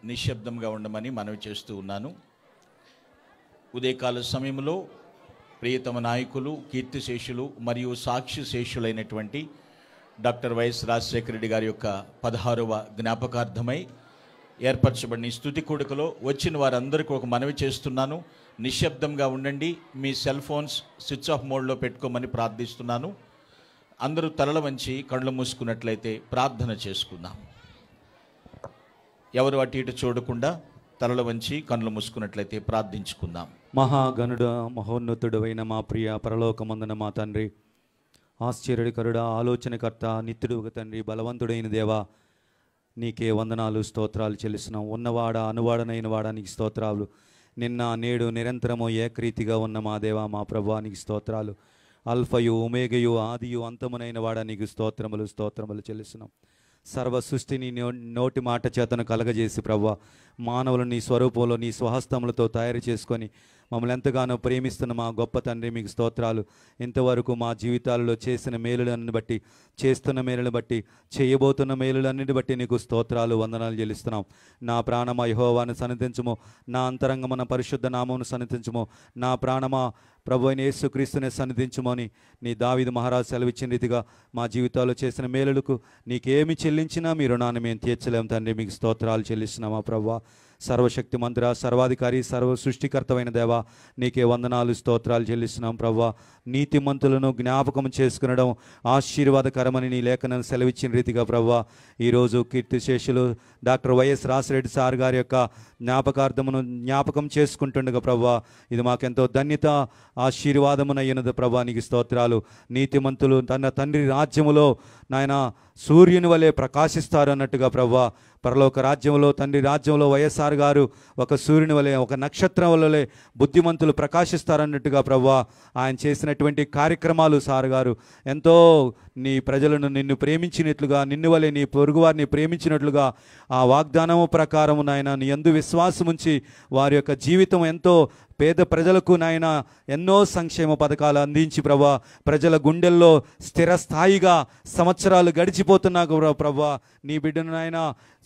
నిశ్శబ్దంగా ఉండమని మనవి చేస్తూ ఉన్నాను. ఉదయకాల సమయంలో ప్రియతమ నాయకులు, కీర్తిశేషులు మరియు సాక్షి శేషులైనటువంటి డాక్టర్ వైఎస్ రాజశేఖర రెడ్డి గారి యొక్క 16వ జ్ఞాపకార్థమై ఏర్పరచబడిన స్తుతి కూడికలో వచ్చిన వారందరికీ ఒక మనవి చేస్తున్నాను. నిశ్శబ్దంగా ఉండండి. మీ సెల్ ఫోన్స్ స్విచ్ ఆఫ్ మోడ్లో పెట్టుకోమని ప్రార్థిస్తున్నాను. అందరూ తలల వంచి కళ్ళు మూసుకున్నట్లయితే ప్రార్థన చేసుకుందాం. ఎవరు అటు ఇటు చూడకుండా తలల వంచి కళ్ళు మూసుకున్నట్లయితే ప్రార్థించుకుందాం. మహాగణుడ, మహోన్నతుడైన మా ప్రియ పరలోకమందున మా తండ్రి, ఆశ్చర్యకరుడ, ఆలోచనకర్త, నిత్యుడు తండ్రి, బలవంతుడైన దేవా, నీకే వందనాలు, స్తోత్రాలు చెల్లిస్తున్నాం. ఉన్నవాడ, అనువాడనైన వాడా, నీకు స్తోత్రాలు. నిన్న నేడు నిరంతరము ఏకరీతిగా ఉన్న మా దేవా, మా ప్రభువా, నీకు స్తోత్రాలు. అల్ఫయు ఒమేగయు ఆదియు అంతమునైన వాడా, నీకు స్తోత్రములు చెల్లిస్తున్నాం. సర్వ సృష్టిని నోటి మాట చేతను కలగజేసి ప్రభువా, మానవులు నీ స్వరూపంలో నీ స్వహస్తములతో తయారు చేసుకొని మమ్మల్ని ఎంతగానో ప్రేమిస్తున్న మా గొప్ప తండ్రి, మీకు స్తోత్రాలు. ఇంతవరకు మా జీవితాలలో చేసిన మేలులన్నీ బట్టి, చేస్తున్న మేలులను బట్టి, చేయబోతున్న మేలులన్నిటి బట్టి నీకు స్తోత్రాలు, వందనాలు చెల్లిస్తున్నాం. నా ప్రాణమా యెహోవాను సన్నిధించుము, నా అంతరంగమున పరిశుద్ధ నామమును సన్నిధించుము, నా ప్రాణమా ప్రభు అయిన యేసుక్రీస్తునే సన్నిధించుమని నీ దావీదు మహారాజు సెలవిచ్చిన రీతిగా మా జీవితాల్లో చేసిన మేలులకు నీకేమి చెల్లించినా మీ రుణాన్ని మేము తీర్చలేము తండ్రి. మీకు స్తోత్రాలు చెల్లిస్తున్నామా ప్రభువా. సర్వశక్తి మంత్ర, సర్వాధికారి, సర్వ సృష్టికర్తమైన దేవా, నీకే వందనాలు, స్తోత్రాలు చెల్లిస్తున్నాం ప్రభువా. నీతిమంతులను జ్ఞాపకం చేసుకునడం ఆశీర్వాదకరమని నీ లేఖనాన్ని సెలవిచ్చిన రీతిగా ప్రభువా, ఈరోజు కీర్తిశేషులు డాక్టర్ వైఎస్ రాజశేఖర సార్ గారి యొక్క జ్ఞాపకం చేసుకుంటుండగా ప్రభువా, ఇది మాకెంతో ధన్యత, ఆశీర్వాదమునయ్యున్నది ప్రభువా. నీకు స్తోత్రాలు. నీతిమంతులు తన తండ్రి రాజ్యములో నాయన సూర్యుని వలె ప్రకాశిస్తారు అన్నట్టుగా ప్రభువా, పరలోక రాజ్యంలో తండ్రి రాజ్యంలో వైఎస్ఆర్ గారు ఒక సూర్యుని వలె, ఒక నక్షత్రం వలె బుద్ధిమంతులు ప్రకాశిస్తారన్నట్టుగా ప్రభువా, ఆయన చేసినటువంటి కార్యక్రమాలు సార్ గారు ఎంతో నీ ప్రజలను నిన్ను ప్రేమించినట్లుగా, నిన్ను వలె నీ పొరుగువారిని ప్రేమించినట్లుగా ఆ వాగ్దానము ప్రకారము నాయన నీ యందు విశ్వాసముంచి వారి యొక్క జీవితం ఎంతో పేద ప్రజలకు నాయన ఎన్నో సంక్షేమ పథకాలు అందించి ప్రభా, ప్రజల గుండెల్లో స్థిరస్థాయిగా సంవత్సరాలు గడిచిపోతున్నా ప్రభా, నీ బిడ్డను నాయన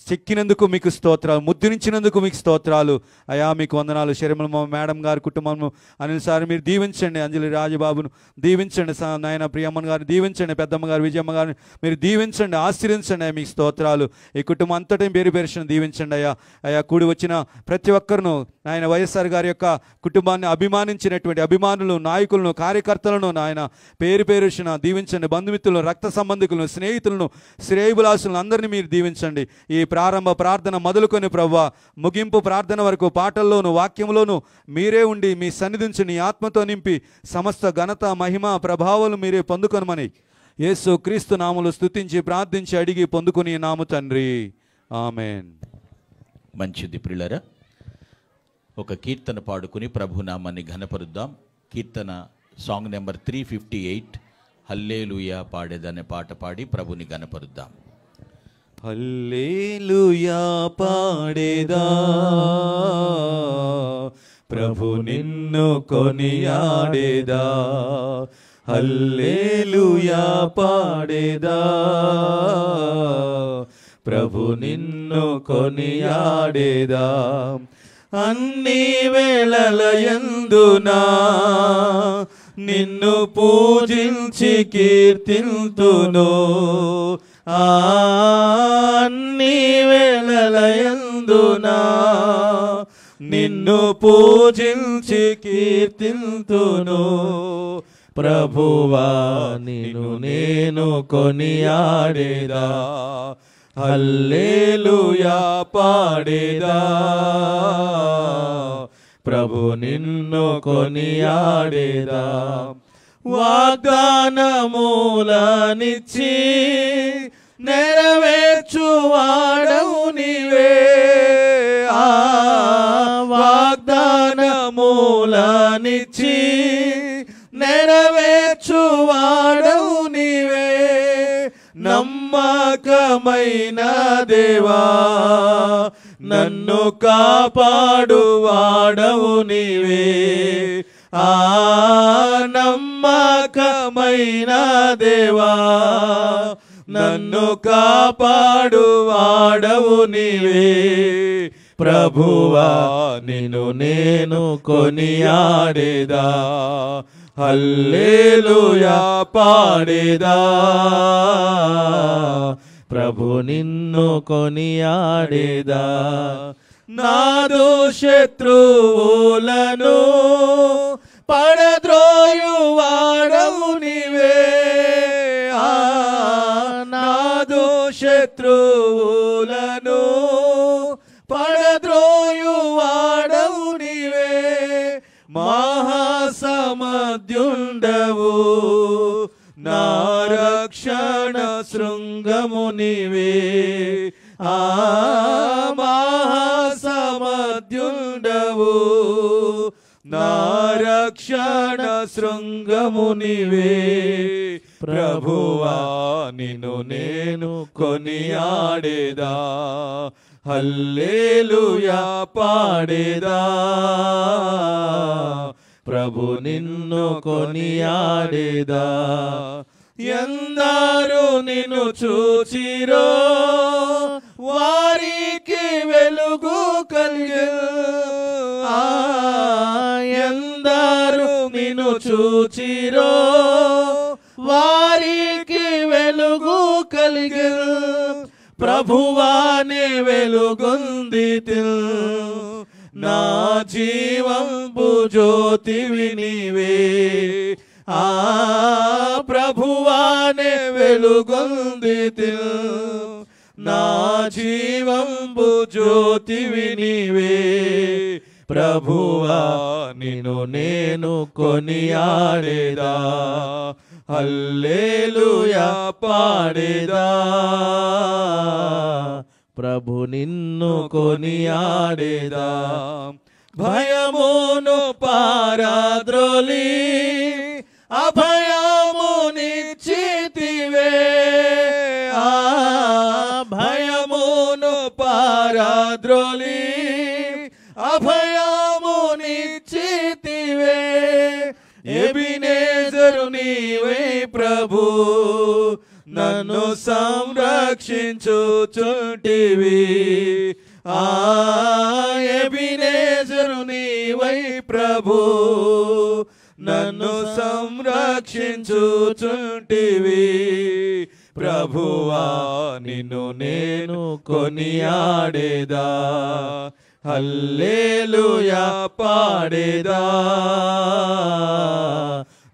చెక్కినందుకు మీకు స్తోత్రాలు, ముద్రించినందుకు మీకు స్తోత్రాలు అయా. మీకు వందనాలు. శర్మల మేడం గారి కుటుంబము అనిల్ సార్ మీరు దీవించండి, అంజలి రాజబాబును దీవించండి నాయన, ప్రియమ్మన్ గారిని దీవించండి, పెద్దమ్మ గారు విజయమ్మ గారిని మీరు దీవించండి, ఆశీర్వించండి అయ్యా. మీకు స్తోత్రాలు. ఈ కుటుంబం అంతటా పేరు పేరును దీవించండి అయ్యా. అయా కూడి వచ్చిన ప్రతి ఒక్కరును నాయన వైఎస్ఆర్ గారి యొక్క కుటుంబాన్ని అభిమానించినటువంటి అభిమానులు, నాయకులను, కార్యకర్తలను నాయన పేరు పేరున దీవించండి. బంధుమిత్రులను, రక్త సంబంధికులను, స్నేహితులను, శ్రేయభిలాషులను అందరినీ మీరు దీవించండి. ఈ ప్రారంభ ప్రార్థన మొదలుకొని ప్రభువా, ముగింపు ప్రార్థన వరకు పాటల్లోను వాక్యంలోను మీరే ఉండి మీ సన్నిధించి నీ ఆత్మతో నింపి సమస్త ఘనత, మహిమ, ప్రభావాలు మీరే పొందుకొనమని యేసు క్రీస్తు నామములో స్తుతించి ప్రార్థించి అడిగి పొందుకుని నాము తండ్రి, ఆమెన్. మంచిది ప్రియులారా, ఒక కీర్తన పాడుకుని ప్రభునామాన్ని ఘనపరుద్దాం. కీర్తన సాంగ్ నెంబర్ 358 హల్లెలూయా పాడేదనే పాట పాడి ప్రభుని ఘనపరుద్దాం. హల్లెలూయా పాడేదా, ప్రభు నిన్ను కొనియాడేదా. హల్లెలూయా పాడేదా, ప్రభు నిన్ను కొనియాడేదా. అన్ని వేళలయందునా నిన్ను పూజించి కీర్తింతును. అన్ని వేళలయందునా నిన్ను పూజించి కీర్తింతును. ప్రభువా నిన్ను నేను కొనియాడేదా. హల్లెలూయా పాడేదా, ప్రభు నిన్ను కొనియాడేదా. వాగ్దానములనిచ్చి నెరవేర్చువాడవు నీవే. వాగ్దానములనిచ్చి నెరవేర్చువాడవు నీవే. నమ్మకమైన దేవా నన్ను కాపాడువాడవు నీవే. నమ్మకమైన దేవా నన్ను కాపాడువాడవు నీవే. ప్రభువా నిన్ను నేను కొనియాడేదా, హల్లెలూయా పాడేదా. ప్రభు నిన్ను కొనియాడేదా. నాదు శత్రువులను పడద్రోయువాడవు నీవే, నాదు శత్రువులను పడద్రోయువాడవు నీవే. మహాసమధ్యుండవు నా రక్షణ శృంగము నీవే, మహాసమధ్యుండవు నా రక్షణ శృంగము నీవే. ప్రభువా నిన్ను నేను కొనియాడేదా, హల్లెలూయా పాడేదా. ప్రభు నిన్ను కొనియాడేదా. ఎందరు నిన్ను చూచిరో వారికి వెలుగు కలిగెను, ఎందరు నిన్ను చూచిరో వారికి వెలుగు కలిగెను. ప్రభువానే వెలుగొందితి, నా జీవంబు జ్యోతివి నీవే. ప్రభువానే వెలుగొందితి, నా జీవంబు జ్యోతివి నీవే. ప్రభువా నిన్ను నేను కొనియాడేదా, హల్లెలూయా పాడేదా. ప్రభు నిన్ను కొనియాడేదా. భయమును పారద్రోలి అభయమునిచ్చితివే, భయమును పారద్రోలి అభయమునిచ్చితివే. ఎబినేజరు నీవే ప్రభు, నన్ను సంరక్షించుచుంటివి. ఎబినేజరు నీవై ప్రభు, నన్ను సంరక్షించుచుంటివి. ప్రభువా నిన్ను నేను కొనియాడేదా, హల్లెలూయా పాడేదా.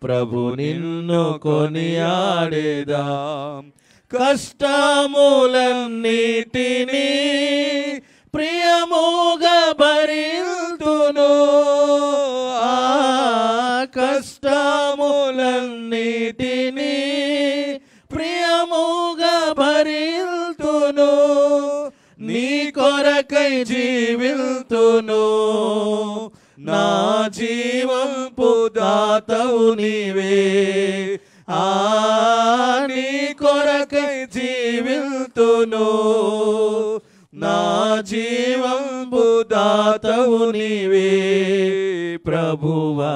ప్రభు నిన్ను కొనియాడేదా. కష్టములన్నిటినీ ప్రియముగా భరింతును, కష్టములన్నిటినీ ప్రియముగా భరింతును. నీ కొరకై జీవితును, నా జీవంపు దాతవు నీవే. నీ కొరకై జీవితును, నా జీవంపు దాతవు నీవే. ప్రభువా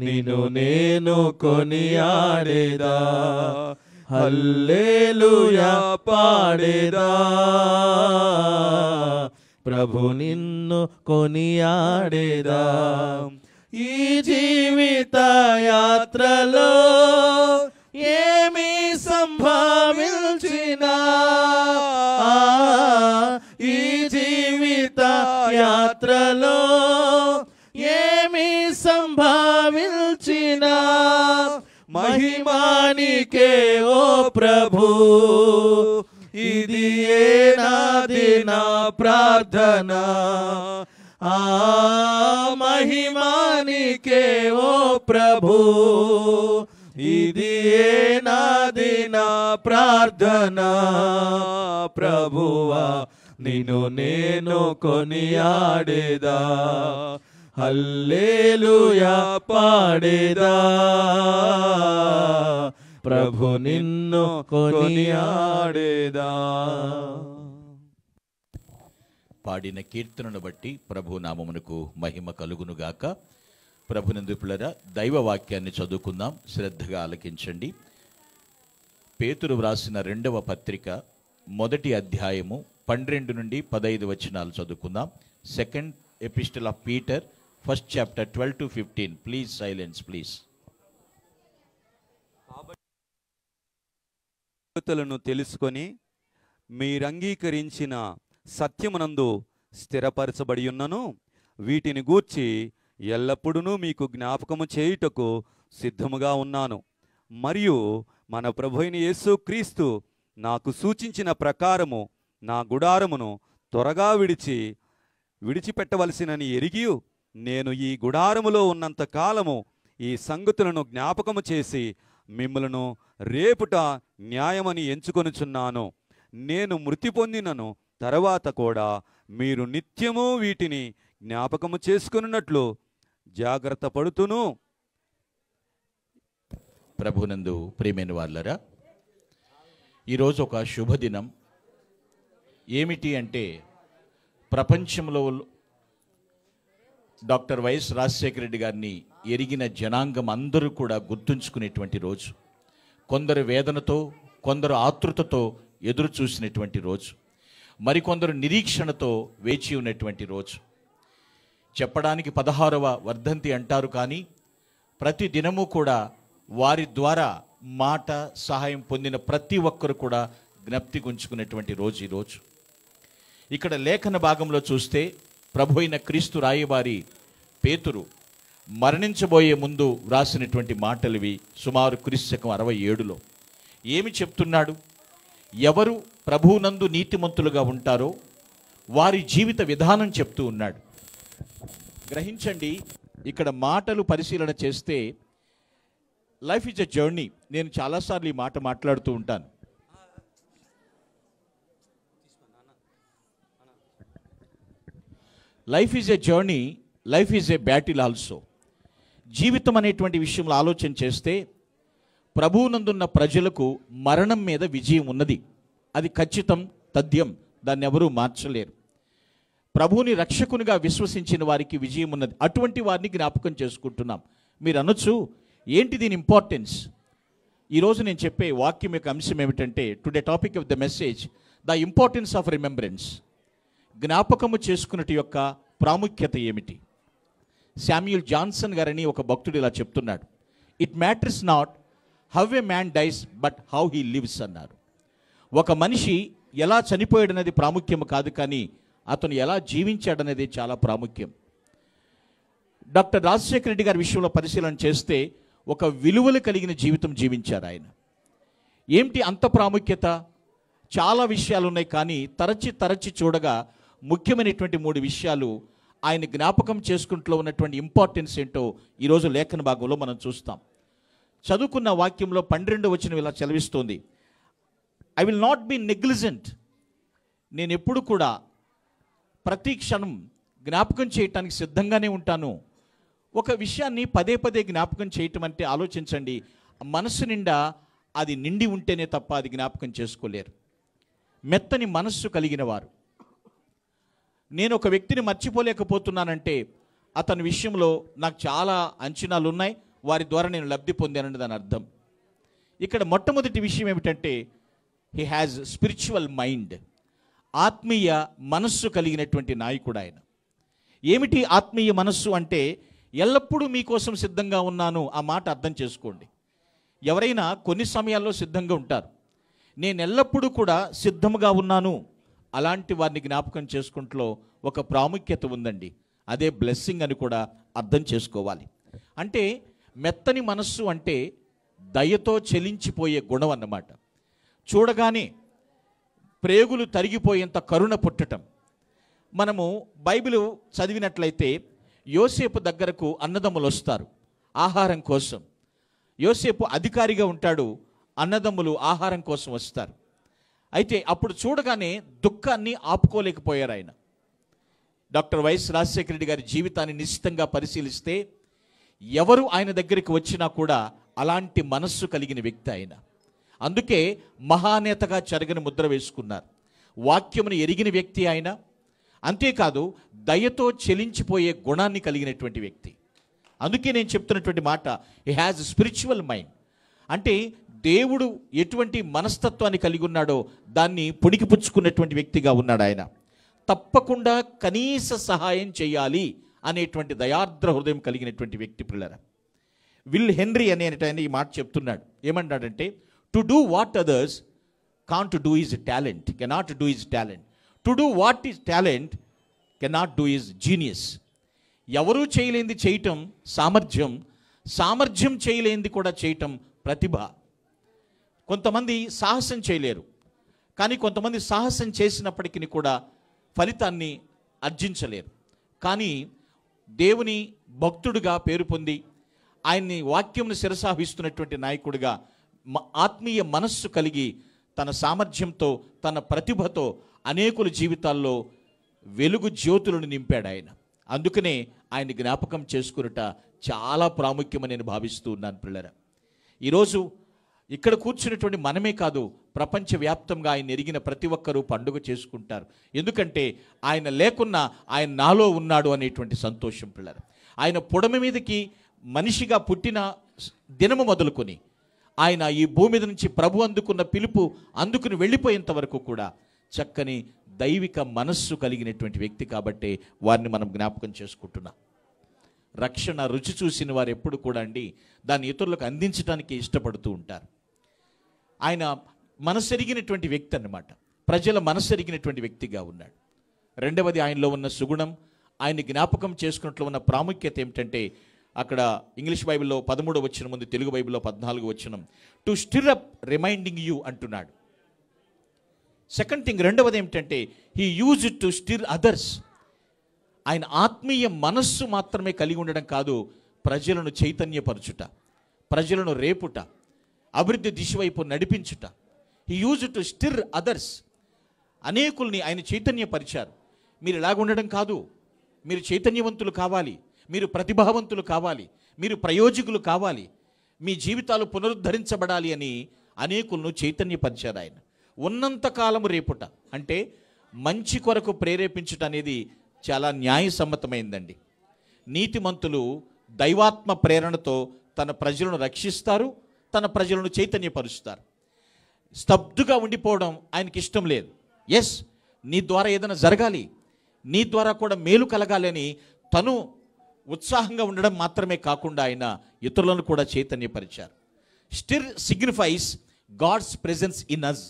నిన్ను నేను కొనియాడేదా, హల్లెలూయా పాడేదా. ప్రభు నిన్ను కొనియాడేదా. ఈ జీవిత యాత్రలో ఏమి సంభవించినా, ఈ జీవిత యాత్రలో ఏమి సంభవించినా, మహిమానికే ఓ ప్రభు, ఇది నాది నా ప్రార్థన. మహిమానికే ఓ ప్రభు, ఇది నాది నా ప్రార్థన. ప్రభువా నిన్ను నేను కొనియాడేదా, హల్లెలూయా పాడేదా. ప్రభు నిన్ను కొనియాడేదా. పాడిన కీర్తనను బట్టి ప్రభు నామమునకు మహిమ కలుగునుగాక. ప్రభునందు పిల్లరా, దైవ వాక్యాన్ని చదువుకుందాం, శ్రద్ధగా ఆలకించండి. పేతురు వ్రాసిన 2వ పత్రిక 1వ అధ్యాయము 12 నుండి 15 వచనాలు చదువుకుందాం. Second epistle of Peter, first chapter 12 to 15. Please silence please. సంగతులను తెలుసుకొని మీరంగీకరించిన సత్యమునందు స్థిరపరచబడి ఉన్నను, వీటిని గూర్చి ఎల్లప్పుడూ మీకు జ్ఞాపకము చేయుటకు సిద్ధముగా ఉన్నాను. మరియు మన ప్రభువైన యేసుక్రీస్తు నాకు సూచించిన ప్రకారము నా గుడారమును త్వరగా విడిచిపెట్టవలసినని ఎరిగి, నేను ఈ గుడారములో ఉన్నంత కాలము ఈ సంగతులను జ్ఞాపకము చేసి మిమ్మలను రేపుట న్యాయమని ఎంచుకొనుచున్నాను. నేను మృతి పొందినను తర్వాత కూడా మీరు నిత్యము వీటిని జ్ఞాపకము చేసుకున్నట్లు జాగ్రత్త పడుతును. ప్రభునందు ప్రియమైన వాళ్ళరా, ఈరోజు ఒక శుభదినం. ఏమిటి అంటే, ప్రపంచంలో డాక్టర్ వైఎస్ రాజశేఖర రెడ్డి గారిని ఎరిగిన జనాంగం అందరూ కూడా గుర్తుంచుకునేటువంటి రోజు. కొందరు వేదనతో, కొందరు ఆతృతతో ఎదురు చూసినటువంటి రోజు, మరికొందరు నిరీక్షణతో వేచి ఉన్నటువంటి రోజు. చెప్పడానికి 16వ వర్ధంతి అంటారు, కానీ ప్రతి దినము కూడా వారి ద్వారా మాట సహాయం పొందిన ప్రతి ఒక్కరు కూడా జ్ఞప్తి ఉంచుకునేటువంటి రోజు ఈరోజు. ఇక్కడ లేఖన భాగంలో చూస్తే ప్రభు అయిన క్రీస్తు రాయబారి పేతురు మరణించబోయే ముందు వ్రాసినటువంటి మాటలివి. సుమారు క్రీస్తు 67లో ఏమి చెప్తున్నాడు? ఎవరు ప్రభువునందు నీతిమంతులుగా ఉంటారో వారి జీవిత విధానం చెప్తూ ఉన్నాడు. గ్రహించండి, ఇక్కడ మాటలు పరిశీలన చేస్తే లైఫ్ ఈజ్ ఎ జర్నీ. నేను చాలాసార్లు ఈ మాట మాట్లాడుతూ ఉంటాను. Life is a journey, life is a battle also. జీవితం అనేటువంటి విషయంలో ఆలోచన చేస్తే ప్రభువునందున్న ప్రజలకు మరణం మీద విజయం ఉన్నది. అది ఖచ్చితం, తథ్యం. దాన్ని ఎవరూ మార్చలేరు. ప్రభువుని రక్షకునిగా విశ్వసించిన వారికి విజయం ఉన్నది. అటువంటి వారిని జ్ఞాపకం చేసుకుంటున్నాం. మీరు అనొచ్చు, ఏంటి దీని ఇంపార్టెన్స్? ఈరోజు నేను చెప్పే వాక్యం యొక్క అంశం ఏమిటంటే, today topic of the message, the importance of remembrance. జ్ఞాపకము చేసుకున్నటి యొక్క ప్రాముఖ్యత ఏమిటి? శామ్యూల్ జాన్సన్ గారని ఒక భక్తుడు ఇలా చెప్తున్నాడు, it matters not how a man dice but how he lives అన్నారు. ఒక మనిషి ఎలా చనిపోయాడనేది ప్రాముఖ్యం కాదు, కానీ అతను ఎలా జీవించాడనేది చాలా ప్రాముఖ్యం. డాక్టర్ రాజశేఖర రెడ్డి గారి విషయంలో పరిశీలన చేస్తే ఒక విలువలు కలిగిన జీవితం జీవించారు ఆయన. ఏమిటి అంత ప్రాముఖ్యత? చాలా విషయాలు ఉన్నాయి, కానీ తరచి చూడగా ముఖ్యమైనటువంటి 3 విషయాలు ఆయన జ్ఞాపకం చేసుకుంటూ ఉన్నటువంటి ఇంపార్టెన్స్ ఏంటో ఈరోజు లేఖన భాగంలో మనం చూస్తాం. చదువుకున్న వాక్యంలో 12వ వచనం ఇలా చదివిస్తోంది, I will not be negligent. నేను ఎప్పుడు కూడా ప్రతి క్షణం జ్ఞాపకం చేయటానికి సిద్ధంగానే ఉంటాను. ఒక విషయాన్ని పదే పదే జ్ఞాపకం చేయటం అంటే ఆలోచించండి, మనస్సు నిండా అది నిండి ఉంటేనే తప్ప అది జ్ఞాపకం చేసుకోలేరు. మెత్తని మనస్సు కలిగిన వారు. నేను ఒక వ్యక్తిని మర్చిపోలేకపోతున్నానంటే అతని విషయంలో నాకు చాలా అంచనాలు ఉన్నాయి, వారి ద్వారా నేను లబ్ధి పొందానని దాని అర్థం. ఇక్కడ మొట్టమొదటి విషయం ఏమిటంటే, హీ హ్యాజ్ స్పిరిచువల్ మైండ్. ఆత్మీయ మనస్సు కలిగినటువంటి నాయకుడు ఆయన. ఏమిటి ఆత్మీయ మనస్సు అంటే? ఎల్లప్పుడూ మీకోసం సిద్ధంగా ఉన్నాను. ఆ మాట అర్థం చేసుకోండి. ఎవరైనా కొన్ని సమయాల్లో సిద్ధంగా ఉంటారు. నేను ఎల్లప్పుడూ కూడా సిద్ధంగా ఉన్నాను. అలాంటి వారిని జ్ఞాపకం చేసుకుంటూ ఒక ప్రాముఖ్యత ఉందండి. అదే బ్లెస్సింగ్ అని కూడా అర్థం చేసుకోవాలి. అంటే మెత్తని మనస్సు అంటే దయతో చెలించిపోయే గుణం అన్నమాట. చూడగానే ప్రేగులు తరిగిపోయేంత కరుణ పుట్టటం. మనము బైబిల్ చదివినట్లయితే యోసేపు దగ్గరకు అన్నదమ్ములు వస్తారు ఆహారం కోసం. యోసేపు అధికారిగా ఉంటాడు, అన్నదమ్ములు ఆహారం కోసం వస్తారు. అయితే అప్పుడు చూడగానే దుఃఖాన్ని ఆపుకోలేకపోయారు ఆయన. డాక్టర్ వైఎస్ రాజశేఖర రెడ్డి గారి జీవితాన్ని నిశ్చితంగా పరిశీలిస్తే ఎవరు ఆయన దగ్గరికి వచ్చినా కూడా అలాంటి మనస్సు కలిగిన వ్యక్తి ఆయన. అందుకే మహానేతగా చెరగని ముద్ర వేసుకున్నారు. వాక్యమును ఎరిగిన వ్యక్తి ఆయన. అంతేకాదు దయతో చెలించిపోయే గుణాన్ని కలిగినటువంటి వ్యక్తి. అందుకే నేను చెప్తున్నటువంటి మాట, హీ హ్యాజ్ స్పిరిచువల్ మైండ్. అంటే దేవుడు ఎటువంటి మనస్తత్వాన్ని కలిగి ఉన్నాడో దాన్ని పుణికిపుచ్చుకున్నటువంటి వ్యక్తిగా ఉన్నాడు ఆయన. తప్పకుండా కనీస సహాయం చేయాలి అనేటువంటి దయార్ద్ర హృదయం కలిగినటువంటి వ్యక్తి పిల్లరా. విల్ హెన్రీ అనేటాయన ఈ మాట చెప్తున్నాడు. ఏమంటాడంటే, to do what others can't do is talent, cannot do is talent. To do what is talent cannot do is genius. ఎవరూ చేయలేంది చేయటం సామర్థ్యం, సామర్థ్యం చేయలేంది కూడా చేయటం ప్రతిభ. కొంతమంది సాహసం చేయలేరు, కానీ కొంతమంది సాహసం చేసినప్పటికీ కూడా ఫలితాన్ని ఆర్జించలేరు. కానీ దేవుని భక్తుడిగా పేరు పొంది ఆయన్ని వాక్యంను శిరసాహిస్తున్నటువంటి నాయకుడిగా ఆత్మీయ మనస్సు కలిగి తన సామర్థ్యంతో తన ప్రతిభతో అనేకుల జీవితాల్లో వెలుగు జ్యోతులను నింపాడు ఆయన. అందుకనే ఆయన జ్ఞాపకం చేసుకున్నట చాలా ప్రాముఖ్యమని నేను భావిస్తూ ఉన్నాను పిల్లరా. ఈరోజు ఇక్కడ కూర్చున్నటువంటి మనమే కాదు, ప్రపంచవ్యాప్తంగా ఆయన ఎరిగిన ప్రతి ఒక్కరూ పండుగ చేసుకుంటారు. ఎందుకంటే ఆయన లేకున్నా ఆయన నాలో ఉన్నాడు అనేటువంటి సంతోషం పిల్లరా. ఆయన పుడమి మీదకి మనిషిగా పుట్టిన దినము మొదలుకొని ఆయన ఈ భూమి మీద నుంచి ప్రభు అందుకున్న పిలుపు అందుకుని వెళ్ళిపోయేంత వరకు కూడా చక్కని దైవిక మనస్సు కలిగినటువంటి వ్యక్తి కాబట్టే వారిని మనం జ్ఞాపకం చేసుకుంటున్నాం. రక్షణ రుచి చూసిన వారు ఎప్పుడు కూడా అండి దాన్ని ఇతరులకు అందించడానికి ఇష్టపడుతూ ఉంటారు. ఆయన మనసెరిగినటువంటి వ్యక్తి అన్నమాట, ప్రజల మనసెరిగినటువంటి వ్యక్తిగా ఉన్నాడు. రెండవది ఆయనలో ఉన్న సుగుణం, ఆయన్ని జ్ఞాపకం చేసుకున్నట్లు ఉన్న ప్రాముఖ్యత ఏమిటంటే, అక్కడ ఇంగ్లీష్ బైబిల్లో 13వ వచనం ఉంది, తెలుగు బైబిల్లో 14వ వచనం. To stir up reminding you అంటున్నాడు. సెకండ్ థింగ్, రెండవది ఏమిటంటే he use it to stir others. ఆయన ఆత్మీయ మనస్సు మాత్రమే కలిగి ఉండడం కాదు, ప్రజలను చైతన్యపరచుట, ప్రజలను రేపుట, అభివృద్ధి దిశ వైపు నడిపించుట. He use to stir others. అనేకుల్ని ఆయన చైతన్యపరిచారు. మీరు ఇలాగ ఉండడం కాదు, మీరు చైతన్యవంతులు కావాలి, మీరు ప్రతిభావంతులు కావాలి, మీరు ప్రయోజకులు కావాలి, మీ జీవితాలు పునరుద్ధరించబడాలి అని అనేకులను చైతన్యపరిచారు ఆయన. ఉన్నంతకాలము రేపుట అంటే మంచి కొరకు ప్రేరేపించుట అనేది చాలా న్యాయసమ్మతమైందండి. నీతిమంతులు దైవాత్మ ప్రేరణతో తన ప్రజలను రక్షిస్తారు, తన ప్రజలను చైతన్యపరుస్తారు. స్తబ్దుగా ఉండిపోవడం ఆయనకి ఇష్టం లేదు. ఎస్, నీ ద్వారా ఏదైనా జరగాలి, నీ ద్వారా కూడా మేలు కలగాలి అని తను ఉత్సాహంగా ఉండడం మాత్రమే కాకుండా ఆయన ఇతరులను కూడా చైతన్యపరిచారు. Stir signifies God's presence in us.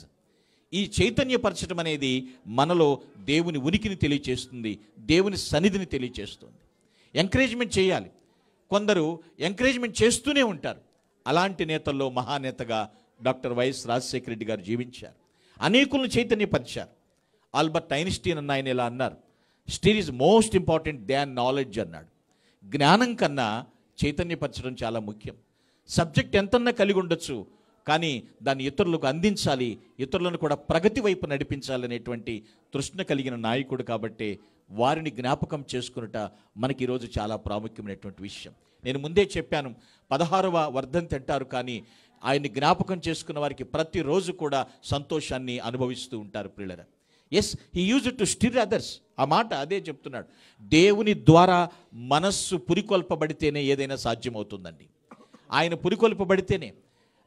ఈ చైతన్యపరచడం అనేది మనలో దేవుని ఉనికిని తెలియచేస్తుంది, దేవుని సన్నిధిని తెలియచేస్తుంది. ఎంకరేజ్మెంట్ చేయాలి. కొందరు ఎంకరేజ్మెంట్ చేస్తూనే ఉంటారు. అలాంటి నేతల్లో మహానేతగా డాక్టర్ వైఎస్ రాజశేఖర రెడ్డి గారు జీవించారు. అనేకులను చైతన్యపరిచారు. ఆల్బర్ట్ ఐన్స్టీన్ అన్న ఆయన ఇలా అన్నారు, stir is most important than knowledge అన్నాడు. జ్ఞానం కన్నా చైతన్యపరచడం చాలా ముఖ్యం. సబ్జెక్ట్ ఎంతన్నా కలిగి ఉండొచ్చు, కానీ దాన్ని ఇతరులకు అందించాలి, ఇతరులను కూడా ప్రగతి వైపు నడిపించాలనేటువంటి తృష్ణ కలిగిన నాయకుడు కాబట్టి వారిని జ్ఞాపకం చేసుకున్నట మనకి ఈరోజు చాలా ప్రాముఖ్యమైనటువంటి విషయం. నేను ముందే చెప్పాను, 16వ వర్ధంతి అంటారు, కానీ ఆయన్ని జ్ఞాపకం చేసుకున్న వారికి ప్రతిరోజు కూడా సంతోషాన్ని అనుభవిస్తూ ఉంటారు ప్రియులారా. Yes, he use to stir others. ఆ మాట అదే చెప్తున్నాడు. దేవుని ద్వారా మనస్సు పురికొల్పబడితేనే ఏదైనా సాధ్యమవుతుందండి. ఆయన పురికొల్పబడితేనే.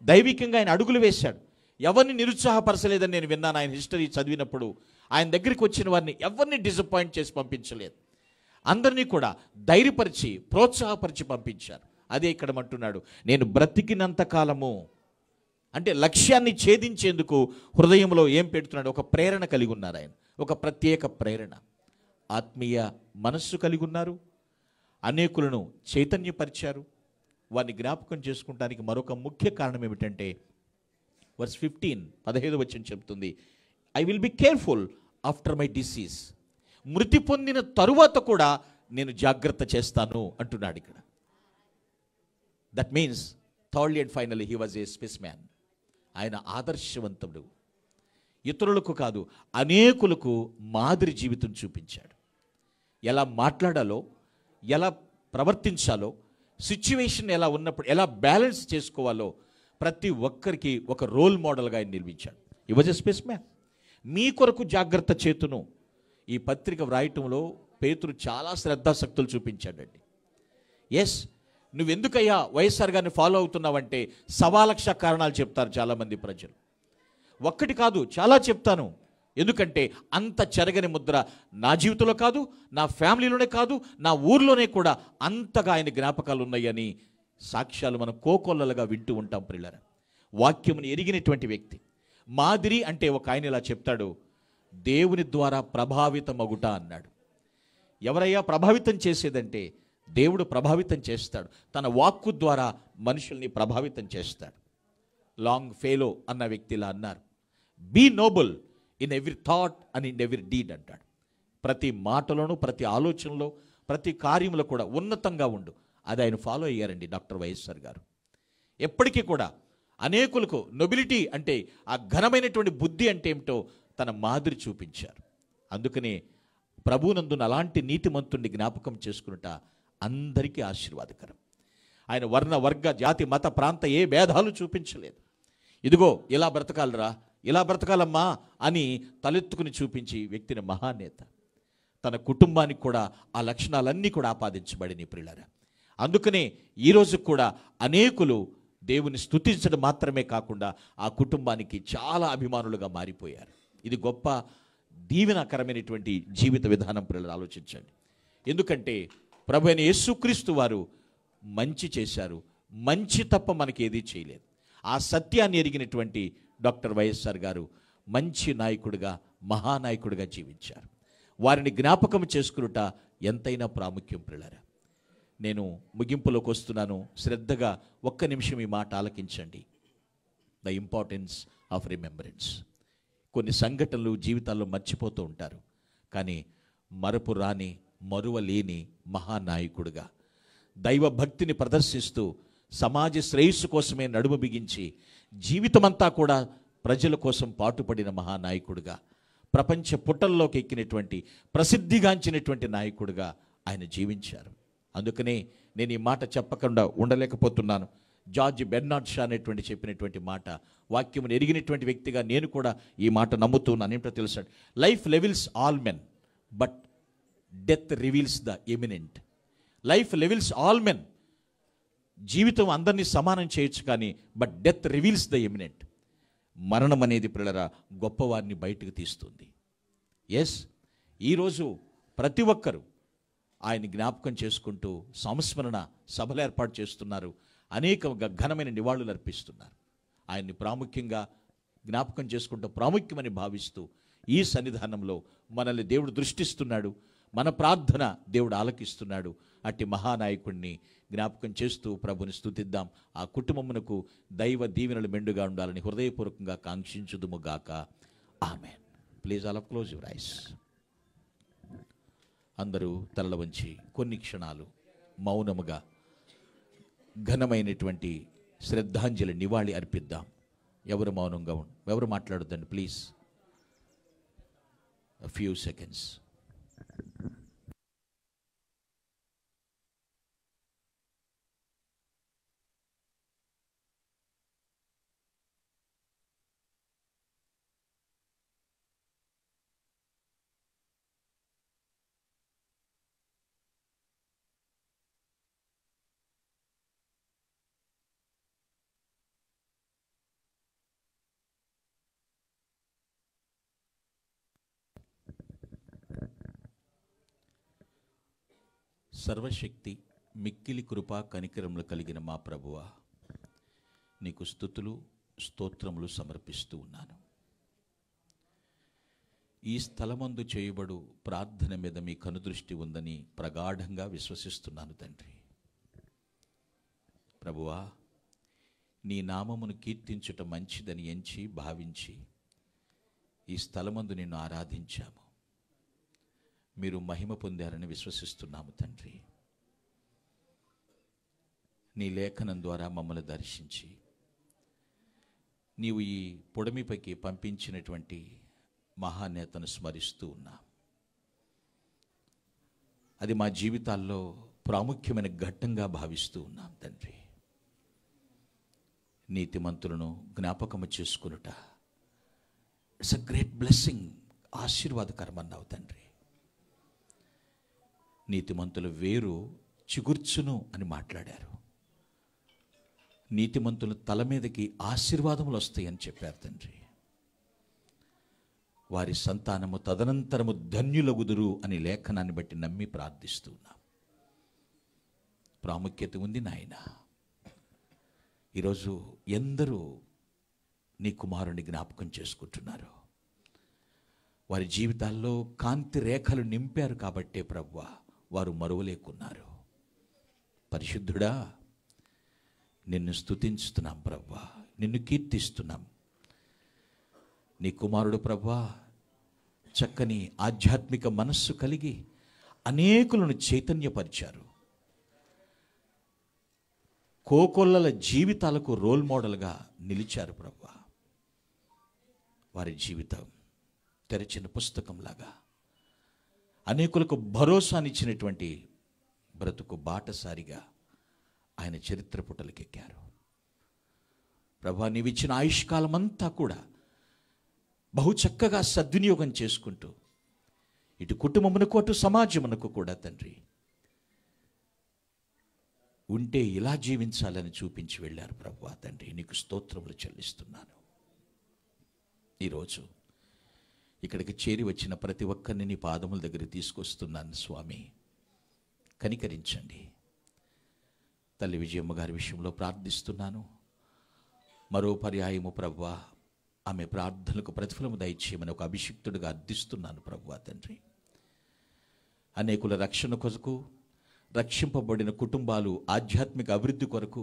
దైవికంగా ఆయన అడుగులు వేశాడు. ఎవరిని నిరుత్సాహపరచలేదని నేను విన్నాను ఆయన హిస్టరీ చదివినప్పుడు. ఆయన దగ్గరికి వచ్చిన వారిని ఎవరిని డిసప్పాయింట్ చేసి పంపించలేదు, అందరినీ కూడా ధైర్యపరిచి ప్రోత్సాహపరిచి పంపించారు. అదే ఇక్కడ అంటున్నాడు, నేను బ్రతికినంత కాలము అంటే లక్ష్యాన్ని ఛేదించేందుకు హృదయంలో ఏం పెడుతున్నాడు, ఒక ప్రేరణ కలిగి ఉన్నారు ఆయన, ఒక ప్రత్యేక ప్రేరణ. ఆత్మీయ మనస్సు కలిగి ఉన్నారు, అనేకులను చైతన్యపరిచారు. వారిని జ్ఞాపకం చేసుకుంటానికి మరొక ముఖ్య కారణం ఏమిటంటే వర్స్ 15వ వచనం చెప్తుంది, I will be careful after my disease. మృతి పొందిన తరువాత కూడా నేను జాగ్రత్త చేస్తాను అంటున్నాడు ఇక్కడ. That means thirdly and finally he was a spice man. ఆయన ఆదర్శవంతుడు. ఇతరులకు కాదు, అనేకులకు మాదిరి జీవితం చూపించాడు. ఎలా మాట్లాడాలో, ఎలా ప్రవర్తించాలో, సిచ్యువేషన్ ఎలా ఉన్నప్పుడు ఎలా బ్యాలెన్స్ చేసుకోవాలో ప్రతి ఒక్కరికి ఒక రోల్ మోడల్గా ఆయన నిర్మించాడు. ఈ వాజ్ ఎ స్పెస్ మ్యాన్. మీ కొరకు జాగ్రత్త చేతును. ఈ పత్రిక వ్రాయటంలో పేతురు చాలా శ్రద్ధాశక్తులు చూపించాడండి. ఎస్, నువ్వెందుకయ్యా వైఎస్ఆర్ గారిని ఫాలో అవుతున్నావంటే 1,00,000 కారణాలు చెప్తారు చాలామంది ప్రజలు. ఒక్కటి కాదు, చాలా చెప్తాను. ఎందుకంటే అంత చెరగని ముద్ర నా జీవితంలో కాదు, నా ఫ్యామిలీలోనే కాదు, నా ఊర్లోనే కూడా అంతగా ఆయన జ్ఞాపకాలు ఉన్నాయని సాక్ష్యాలు మనం కోకొల్లలుగా వింటూ ఉంటాం ప్రియులారా. వాక్యముని ఎరిగినటువంటి వ్యక్తి. మాదిరి అంటే ఒక ఆయన ఇలా చెప్తాడు, దేవుని ద్వారా ప్రభావితమగుట అన్నాడు. ఎవరయ్యా ప్రభావితం చేసేదంటే దేవుడు ప్రభావితం చేస్తాడు. తన వాక్కు ద్వారా మనుషుల్ని ప్రభావితం చేస్తాడు. లాంగ్ ఫెలో అన్న వ్యక్తి ఇలా అన్నారు, be noble in every thought and in every deed అంటాడు. ప్రతి మాటలోనూ, ప్రతి ఆలోచనలో, ప్రతి కార్యంలో కూడా ఉన్నతంగా ఉండు. అది ఆయన ఫాలో అయ్యారండి డాక్టర్ వైఎస్ఆర్ గారు. ఎప్పటికీ కూడా అనేకులకు నొబిలిటీ అంటే ఆ ఘనమైనటువంటి బుద్ధి అంటే ఏమిటో తన మాదిరి చూపించారు. అందుకనే ప్రభువునందున అలాంటి నీతిమంతుణ్ణి జ్ఞాపకం చేసుకున్నట అందరికీ ఆశీర్వాదకరం. ఆయన వర్ణ, వర్గ, జాతి, మత, ప్రాంత ఏ భేదాలు చూపించలేదు. ఇదిగో ఇలా బ్రతకాలరా, ఇలా బ్రతకాలమ్మా అని తలెత్తుకుని చూపించి వ్యక్తిని మహానేత. తన కుటుంబానికి కూడా ఆ లక్షణాలన్నీ కూడా ఆపాదించబడినాయి ప్రియులారా. అందుకనే ఈరోజు కూడా అనేకులు దేవుని స్తుతించడం మాత్రమే కాకుండా ఆ కుటుంబానికి చాలా అభిమానులుగా మారిపోయారు. ఇది గొప్ప దీవెనకరమైనటువంటి జీవిత విధానం ప్రియులారా, ఆలోచించండి. ఎందుకంటే ప్రభు అయిన యేసుక్రీస్తు వారు మంచి చేశారు, మంచి తప్ప మనకి ఏదీ చేయలేదు. ఆ సత్యాన్ని ఎరిగినటువంటి డాక్టర్ వైఎస్ఆర్ గారు మంచి నాయకుడిగా, మహానాయకుడిగా జీవించారు. వారిని జ్ఞాపకం చేసుకునుట ఎంతైనా ప్రాముఖ్యం ప్రియులారా. నేను ముగింపులోకి వస్తున్నాను. శ్రద్ధగా ఒక్క నిమిషం ఈ మాట ఆలకించండి. The importance of remembrance. కొన్ని సంఘటనలు జీవితాల్లో మర్చిపోతూ ఉంటారు, కానీ మరపు రాని, మరువలేని మహానాయకుడిగా దైవ భక్తిని ప్రదర్శిస్తూ సమాజ శ్రేయస్సు కోసమే నడుము బిగించి జీవితమంతా కూడా ప్రజల కోసం పాటుపడిన మహానాయకుడిగా, ప్రపంచ పుటల్లోకి ఎక్కినటువంటి ప్రసిద్ధిగాంచినటువంటి నాయకుడిగా ఆయన జీవించారు. అందుకనే నేను ఈ మాట చెప్పకుండా ఉండలేకపోతున్నాను. జార్జ్ బెర్నార్డ్ షా అనేటువంటి చెప్పినటువంటి మాట, వాక్యమును ఎరిగినటువంటి వ్యక్తిగా నేను కూడా ఈ మాట నమ్ముతున్నాను. ఏంటో తెలుసా, life levels all men but death reveals the eminent. Life levels all men. జీవితం అందరినీ సమానం చేయొచ్చు, కానీ but death reveals the eminent. మరణం అనేది పిల్లరా గొప్పవారిని బయటకు తీస్తుంది. ఎస్, ఈరోజు ప్రతి ఒక్కరూ ఆయన్ని జ్ఞాపకం చేసుకుంటూ సంస్మరణ సభలు ఏర్పాటు చేస్తున్నారు, అనేక ఘనమైన నివాళులు అర్పిస్తున్నారు. ఆయన్ని ప్రాముఖ్యంగా జ్ఞాపకం చేసుకుంటూ ప్రాముఖ్యమని భావిస్తూ ఈ సన్నిధానంలో మనల్ని దేవుడు దృష్టిస్తున్నాడు, మన ప్రార్థన దేవుడు ఆలకిస్తున్నాడు. అట్టి మహానాయకుడిని జ్ఞాపకం చేస్తూ ప్రభుని స్తుతిద్దాం. ఆ కుటుంబమునకు దైవ దీవెనలు మెండుగా ఉండాలని హృదయపూర్వకంగా కాంక్షించుదుముగాక. ఆమేన్. Please all of close your eyes. అందరూ తలల వంచి కొన్ని క్షణాలు మౌనముగా ఘనమైనటువంటి శ్రద్ధాంజలి నివాళి అర్పిద్దాం. ఎవరు మౌనంగా ఎవరు మాట్లాడొద్దండి ప్లీజ్. A few seconds. సర్వశక్తి మిక్కిలి కృపా కనికరములు కలిగిన మా ప్రభువా, నీకు స్తుతులు స్తోత్రములు సమర్పిస్తూ ఉన్నాను. ఈ స్థలమందు చేయబడు ప్రార్థన మీద మీ కనుదృష్టి ఉందని ప్రగాఢంగా విశ్వసిస్తున్నాను తండ్రి. ప్రభువా, నీ నామమును కీర్తించుట మంచిదని ఎంచి భావించి ఈ స్థలమందు నిన్ను ఆరాధించాము. మీరు మహిమ పొందారని విశ్వసిస్తున్నాము తండ్రి. నీ లేఖనం ద్వారా మమ్మల్ని దర్శించి నీవు ఈ పొడమిపైకి పంపించినటువంటి మహానేతను స్మరిస్తూ ఉన్నాం. అది మా జీవితాల్లో ప్రాముఖ్యమైన ఘట్టంగా భావిస్తూ ఉన్నాం తండ్రి. నీతిమంతులను జ్ఞాపకము చేసుకునుట ఇట్స్ అ గ్రేట్ బ్లెస్సింగ్. ఆశీర్వాదకరం అన్నావు తండ్రి. నీతిమంతుల వేరు చిగుర్చును అని మాట్లాడారు. నీతిమంతుల తల మీదకి ఆశీర్వాదములు వస్తాయని చెప్పారు తండ్రి. వారి సంతానము తదనంతరము ధన్యులగుదురు అని లేఖనాన్ని బట్టి నమ్మి ప్రార్థిస్తున్నాం. ప్రాముఖ్యత ఉంది నాయన. ఈరోజు ఎందరూ నీ కుమారుని జ్ఞాపకం చేసుకుంటున్నారు. వారి జీవితాల్లో కాంతి రేఖలు నింపారు కాబట్టే ప్రభువా వారు మరువలేకున్నారు. పరిశుద్ధుడా, నిన్ను స్తుతించుతున్నాం ప్రభువా, నిన్ను కీర్తిస్తున్నాం. నీ కుమారుడు ప్రభువా చక్కని ఆధ్యాత్మిక మనస్సు కలిగి అనేకులను చైతన్యపరిచారు. కోకొల్లల జీవితాలకు రోల్ మోడల్గా నిలిచారు ప్రభువా. వారి జీవితం తెరచిన పుస్తకంలాగా అనేకులకు భరోసానిచ్చినటువంటి బ్రతుకు బాటసారిగా ఆయన చరిత్ర పుటలకెక్కారు. ప్రభువా, నీవిచ్చిన ఆయుష్కాలం అంతా కూడా బహు చక్కగా సద్వినియోగం చేసుకుంటూ ఇటు కుటుంబమునకు అటు సమాజమునకు కూడా తండ్రి ఉంటే ఇలా జీవించాలని చూపించి వెళ్ళారు ప్రభువా. తండ్రి నీకు స్తోత్రములు చెల్లిస్తున్నాను. ఈరోజు ఇక్కడికి చేరి వచ్చిన ప్రతి ఒక్కరిని నీ పాదముల దగ్గర తీసుకొస్తున్నాను స్వామి. కనికరించండి. తల్లి విజయమ్మ గారి విషయంలో ప్రార్థిస్తున్నాను. మరో పర్యాయము ప్రభువా ఆమె ప్రార్థనలకు ప్రతిఫలము దయచేయమని ఒక అభిషిక్తుడిగా అర్థిస్తున్నాను ప్రభువా తండ్రి. అనేకుల రక్షణ కొరకు, రక్షింపబడిన కుటుంబాలు ఆధ్యాత్మిక అభివృద్ధి కొరకు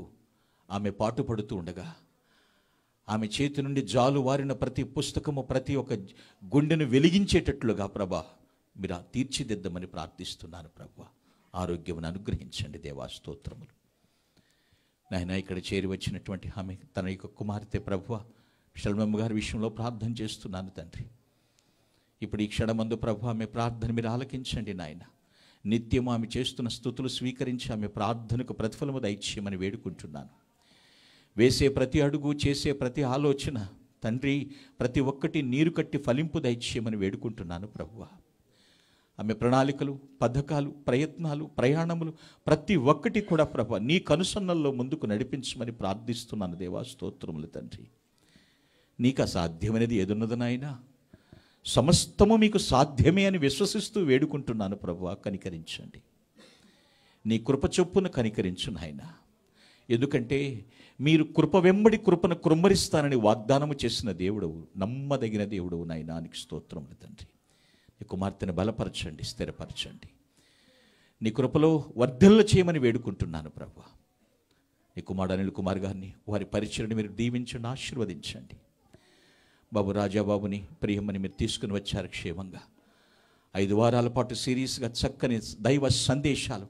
ఆమె పాటుపడుతూ ఉండగా ఆమె చేతి నుండి జాలు వారిన ప్రతి పుస్తకము ప్రతి ఒక్క గుండెను వెలిగించేటట్లుగా ప్రభా మీరు తీర్చిదిద్దమని ప్రార్థిస్తున్నాను ప్రభువా. ఆరోగ్యమును అనుగ్రహించండి దేవా, స్తోత్రములు. నాయన, ఇక్కడ చేరి వచ్చినటువంటి ఆమె తన యొక్క కుమార్తె ప్రభువా షల్మమ్మ గారి విషయంలో ప్రార్థన చేస్తున్నాను తండ్రి. ఇప్పుడు ఈ క్షణమందు ప్రభు ఆమె ప్రార్థన మీరు ఆలకించండి నాయన. నిత్యం ఆమె చేస్తున్న స్తుతులు స్వీకరించి ఆమె ప్రార్థనకు ప్రతిఫలము దయచేయమని వేడుకుంటున్నాను. వేసే ప్రతి అడుగు, చేసే ప్రతి ఆలోచన తండ్రి ప్రతి ఒక్కటి నీరు కట్టి ఫలింపు దయచేయమని వేడుకుంటున్నాను ప్రభువా. ఆమె ప్రణాళికలు, పథకాలు, ప్రయత్నాలు, ప్రయాణములు ప్రతి ఒక్కటి కూడా ప్రభువా నీ కనుసన్నల్లో ముందుకు నడిపించమని ప్రార్థిస్తున్నాను దేవా, స్తోత్రములు తండ్రి. నీకు అసాధ్యమైనది ఏదున్నది నాయనా? సమస్తము మీకు సాధ్యమే అని విశ్వసిస్తూ వేడుకుంటున్నాను ప్రభువా. కనికరించండి. నీ కృప చొప్పున కనికరించు నాయనా. ఎందుకంటే మీరు కృప వెంబడి కృపను కృమ్మరిస్తానని వాగ్దానము చేసిన దేవుడవు, నమ్మదగిన దేవుడవు నాయనా. నీకు స్తోత్రములు తండ్రి. నీ కుమార్తెను బలపరచండి, స్థిరపరచండి. నీ కృపలో వర్ధిల్ల చేయమని వేడుకుంటున్నాను ప్రభువా. నీ కుమారుడు అనిల్ కుమార్ గారిని, వారి పరిచయని మీరు దీవించండి, ఆశీర్వదించండి. బాబు రాజాబాబుని ప్రియమని మీరు తీసుకుని వచ్చారు క్షేమంగా. 5 వారాల పాటు సిరీస్గా చక్కని దైవ సందేశాలు,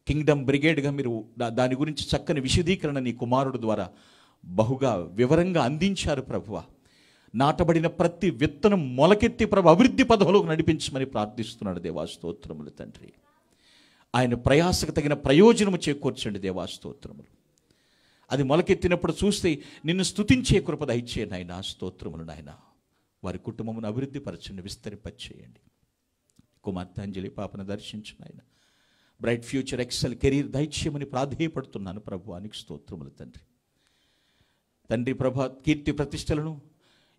కింగ్డమ్ బ్రిగేడ్గా మీరు దాని గురించి చక్కని విశదీకరణ నీ కుమారుడు ద్వారా బహుగా వివరంగా అందించారు ప్రభువా. నాటబడిన ప్రతి విత్తనం మొలకెత్తి ప్రభు అభివృద్ధి పదవులకు నడిపించమని ప్రార్థిస్తున్నాడు దేవా, స్తోత్రములు తండ్రి. ఆయన ప్రయాసకు తగిన ప్రయోజనము చేకూర్చండి దేవా, స్తోత్రములు. అది మొలకెత్తినప్పుడు చూస్తే నిన్ను స్తుతించే కృప దయచే నాయనా, స్తోత్రములు నాయనా. వారి కుటుంబమును అభివృద్ధి పరచండి, విస్తరింపచేయండి. కుమార్తె అంజలి పాపను దర్శించు నాయన. బ్రైట్ ఫ్యూచర్, ఎక్సెల్ కెరీర్ దయచేయమని ప్రాధేయపడుతున్నాను ప్రభువానికి స్తోత్రములు తండ్రి. తండ్రి ప్రభా కీర్తి ప్రతిష్టలను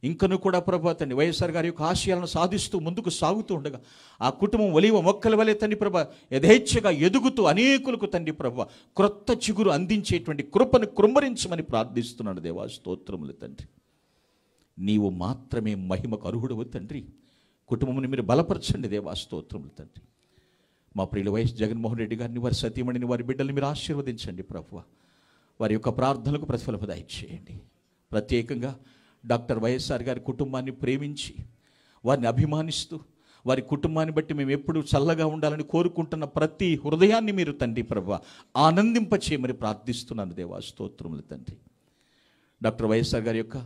ఇంకను కూడా ప్రభా తండ్రి వైఎస్ఆర్ గారి యొక్క ఆశయాలను సాధిస్తూ ముందుకు సాగుతూ ఉండగా ఆ కుటుంబం ఒలివ మొక్కల వలె తండ్రి ప్రభా యథేచ్ఛగా ఎదుగుతూ అనేకులకు తండ్రి ప్రభా క్రొత్త చిగురు అందించేటువంటి కృపను కృమ్మరించమని ప్రార్థిస్తున్నాను దేవా, స్తోత్రములు తండ్రి. నీవు మాత్రమే మహిమకు అర్హుడవు తండ్రి. కుటుంబముని మీరు బలపరచండి దేవా, స్తోత్రములు తండ్రి. మా ప్రియుల వైఎస్ జగన్మోహన్ రెడ్డి గారిని, వారి సతీమణిని, వారి బిడ్డల్ని మీరు ఆశీర్వదించండి ప్రభువా. వారి యొక్క ప్రార్థనలకు ప్రతిఫలము దయచేయండి. ప్రత్యేకంగా డాక్టర్ వైఎస్ఆర్ గారి కుటుంబాన్ని ప్రేమించి వారిని అభిమానిస్తూ వారి కుటుంబాన్ని బట్టి మేము ఎప్పుడు చల్లగా ఉండాలని కోరుకుంటున్న ప్రతి హృదయాన్ని మీరు తండ్రి ప్రభువా ఆనందింపచేయమని ప్రార్థిస్తున్నాను దేవా, స్తోత్రములు తండ్రి. డాక్టర్ వైఎస్ఆర్ గారి యొక్క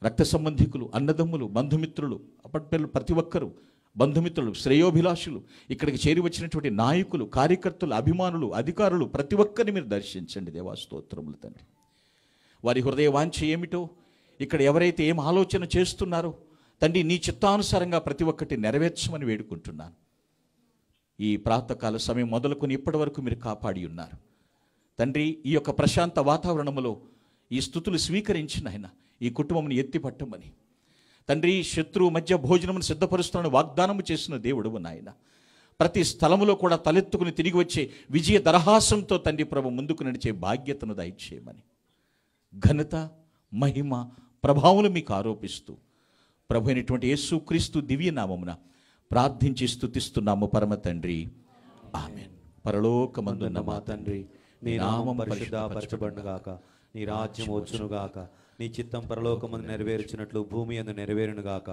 రక్త సంబంధికులు, అన్నదమ్ములు, బంధుమిత్రులు, అప్పటి ప్రతి ఒక్కరూ బంధుమిత్రులు, శ్రేయోభిలాషులు, ఇక్కడికి చేరి వచ్చినటువంటి నాయకులు, కార్యకర్తలు, అభిమానులు, అధికారులు ప్రతి ఒక్కరిని మీరు దర్శించండి దేవా, స్తోత్రములు తండ్రి. వారి హృదయ వాంఛ ఏమిటో, ఇక్కడ ఎవరైతే ఏం ఆలోచన చేస్తున్నారో తండ్రి నీ చిత్తానుసారంగా ప్రతి ఒక్కటి నెరవేర్చమని వేడుకుంటున్నాను. ఈ ప్రాతకాల సమయం మొదలుకొని ఇప్పటి వరకు మీరు కాపాడి ఉన్నారు తండ్రి. ఈ యొక్క ప్రశాంత వాతావరణంలో ఈ స్తుతులు స్వీకరించిన ఆయన ఈ కుటుంబంని ఎత్తిపట్టమని తండ్రి, శత్రువు మధ్య భోజనమును సిద్ధపరుస్తానని వాగ్దానము చేసిన దేవుడువు నాయన. ప్రతి స్థలములో కూడా తలెత్తుకుని తిరిగి వచ్చే విజయ దరహాసంతో తండ్రి ప్రభు ముందుకు నడిచే బాధ్యతను దయచేయమని ఘనత, మహిమ, ప్రభావములు మీకు ఆరోపిస్తూ ప్రభు అయినటువంటి యేసుక్రీస్తు దివ్యనామమున ప్రార్థించి స్తుతిస్తున్నాము పరమ తండ్రి, ఆమేన్. పరలోకమందున్న మా తండ్రి, నీ నామం పరిశుద్ధపరచబడునుగాక, నీ రాజ్యం వచ్చునుగాక, నీ చిత్తం పరలోకమందు నెరవేర్చినట్లు భూమి యందు నెరవేరునుగాక.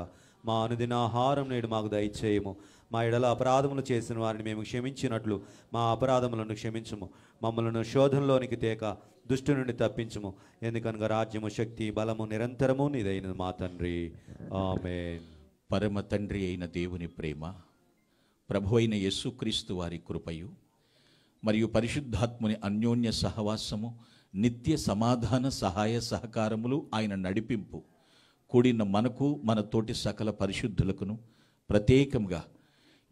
మా అనుదిన ఆహారం నేడు మాకు దయచేయము. మా ఎడల అపరాధములు చేసిన వారిని మేము క్షమించినట్లు మా అపరాధములను క్షమించుము. మమ్మలను శోధనలోనికి తేక దుష్టు నుండి తప్పించుము. ఎందుకనగా రాజ్యము, శక్తి, బలము నిరంతరము నీదైన మా తండ్రి, ఆమేన్. పరమ తండ్రి అయిన దేవుని ప్రేమ, ప్రభు అయిన యేసుక్రీస్తు వారి కృపయు మరియు పరిశుద్ధాత్ముని అన్యోన్య సహవాసము, నిత్య సమాధాన సహాయ సహకారములు, ఆయన నడిపింపు కూడిన మనకు, మన తోటి సకల పరిశుద్ధులకును, ప్రత్యేకంగా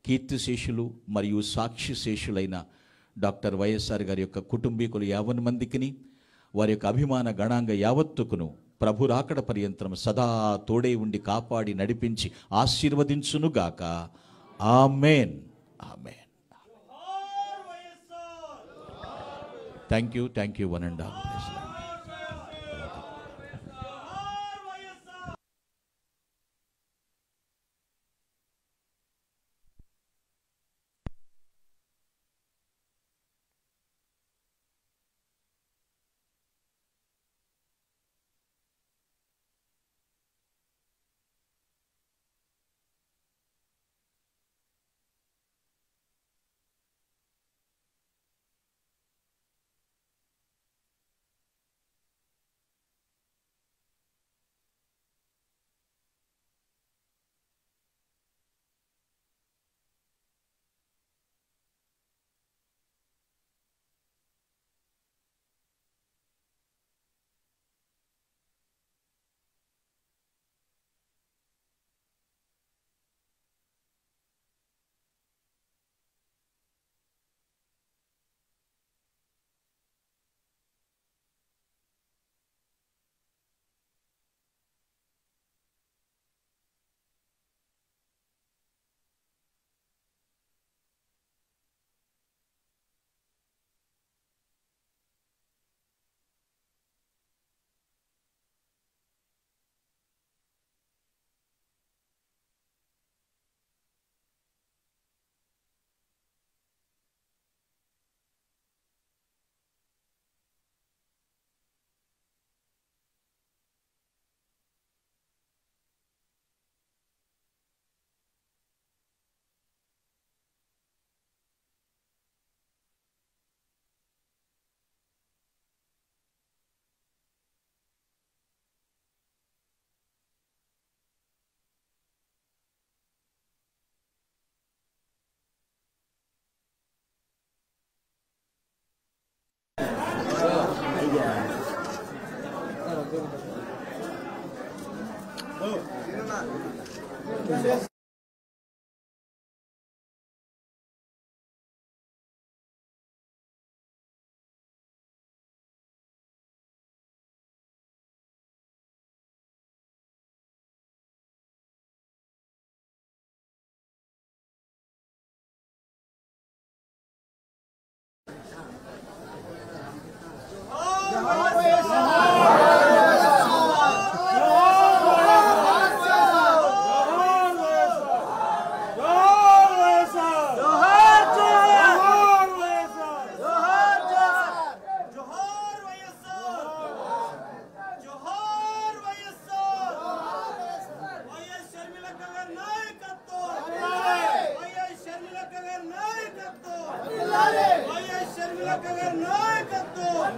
కీర్తిశేషులు మరియు సాక్షిశేషులైన డాక్టర్ వైఎస్ఆర్ గారి యొక్క కుటుంబీకులు 50 మందికిని, వారి యొక్క అభిమాన గణాంగ యావత్తుకును ప్రభు రాకడ పర్యంతరం సదా తోడే ఉండి కాపాడి నడిపించి ఆశీర్వదించునుగాక. ఆమేన్, ఆమేన్. Thank you one and all. నాయకత్వం